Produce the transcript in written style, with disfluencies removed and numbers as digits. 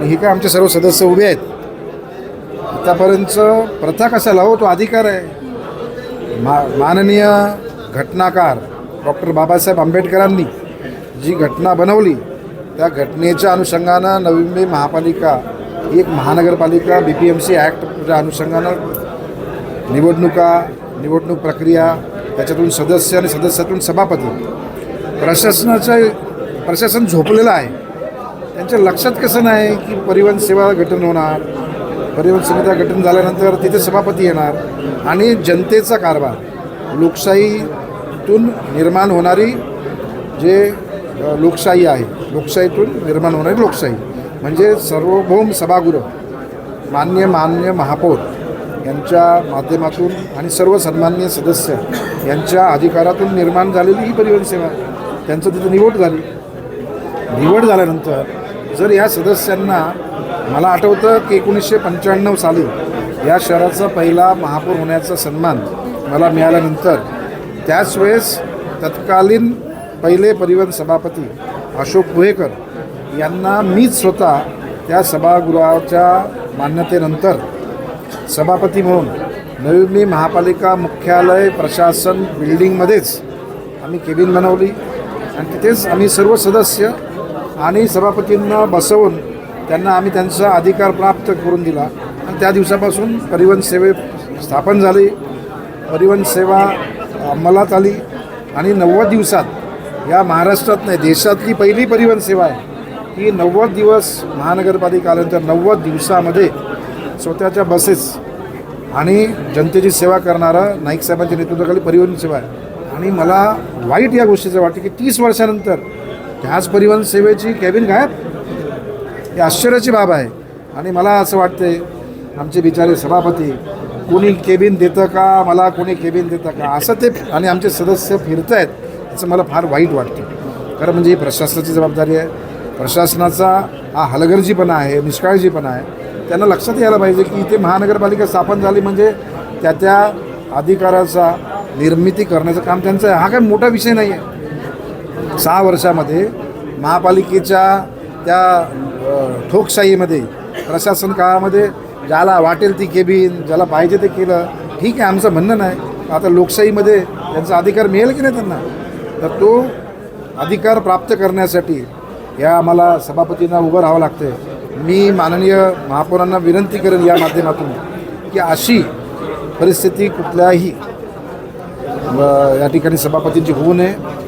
आणि हे काय आमचे सर्व सदस्य उभे आहेत. आतापर्यंत प्रथा कशाला हो, तो अधिकार आहे. माननीय घटनाकार डॉक्टर बाबासाहेब आंबेडकरांनी जी घटना बनवली त्या घटनेच्या अनुषंगानं नवी मुंबई महापालिका ही एक महानगरपालिका BPMC ॲक्टच्या अनुषंगानं निवडणूक प्रक्रिया, त्याच्यातून सदस्य आणि सदस्यातून सभापती, प्रशासन झोपलेलं आहे. त्यांच्या लक्षात कसं नाही की परिवहन सेवा गठन होणार, परिवहन सेवा गठन झाल्यानंतर तिथे सभापती येणार आणि जनतेचा कारभार, लोकशाहीतून निर्माण होणारी जे लोकशाही आहे, लोकशाहीतून निर्माण होणारी लोकशाही म्हणजे सार्वभौम सभागृह मान्य महापौर यांच्या माध्यमातून आणि सर्व सन्माननीय सदस्य यांच्या अधिकारातून निर्माण झालेली ही परिवहन सेवा. त्यांचं तिथं निवड झाल्यानंतर जर या सदस्यांना, मला आठवतं की 1995 साली या शहराचा पहिला महापौर होण्याचा सन्मान मला मिळाल्यानंतर त्याच वेळेस तत्कालीन पहिले परिवहन सभापती अशोक कुहेकर यांना मीच स्वतः त्या सभागृहाच्या मान्यतेनंतर सभापती म्हणून नवी मुंबई महापालिका मुख्यालय प्रशासन बिल्डिंगमध्येच आम्ही केबिन बनवली आणि तिथेच आम्ही सर्व सदस्य आणि सभापतींना बसवून त्यांना आम्ही त्यांचा अधिकार प्राप्त करून दिला आणि त्या दिवसापासून परिवहन सेवे स्थापन झाली. परिवहन सेवा अंमलात आली आणि 90 दिवसात या महाराष्ट्रात नाही देशातली पहिली परिवहन सेवा आहे ही 90 दिवस महानगरपालिका आल्यानंतर 90 दिवसामध्ये स्वतःच्या बसेस आणि जनतेची सेवा करणारा नाईक साहेबांच्या नेतृत्वाखाली परिवहन सेवा आहे. आणि मला वाईट या गोष्टीचं वाटतं की 30 वर्षानंतर ह्याच परिवहन सेवेची कॅबिन गायब. ही आश्चर्याची बाब आहे. आणि मला असं वाटते आमचे बिचारे सभापती कोणी केबिन देतं का, मला कोणी केबिन देतं का असं ते आणि आमचे सदस्य फिरत आहेत याचं मला फार वाईट वाटतं. कारण म्हणजे ही प्रशासनाची जबाबदारी आहे. प्रशासनाचा हा हलगर्जीपणा आहे, निष्काळजीपणा आहे. त्यांना लक्षात यायला पाहिजे की इथे महानगरपालिका स्थापन झाली म्हणजे त्या अधिकाराचा निर्मिती करण्याचं काम त्यांचं आहे. हा काही मोठा विषय नाही आहे. 6 वर्षामध्ये महापालिकेच्या त्या ठोकशाहीमध्ये प्रशासन काळामध्ये ज्याला वाटेल ती केबिन, ज्याला पाहिजे ते केलं, ठीक आहे, आमचं म्हणणं नाही. आता लोकशाहीमध्ये त्यांचा अधिकार मिळेल की नाही त्यांना, तर तो अधिकार प्राप्त करण्यासाठी या आम्हाला सभापतींना उभं राहावं लागते. मी माननीय महापौरांना विनंती करेन या माध्यमातून की अशी परिस्थिती कुठल्याही या ठिकाणी सभापतींची होऊ नये.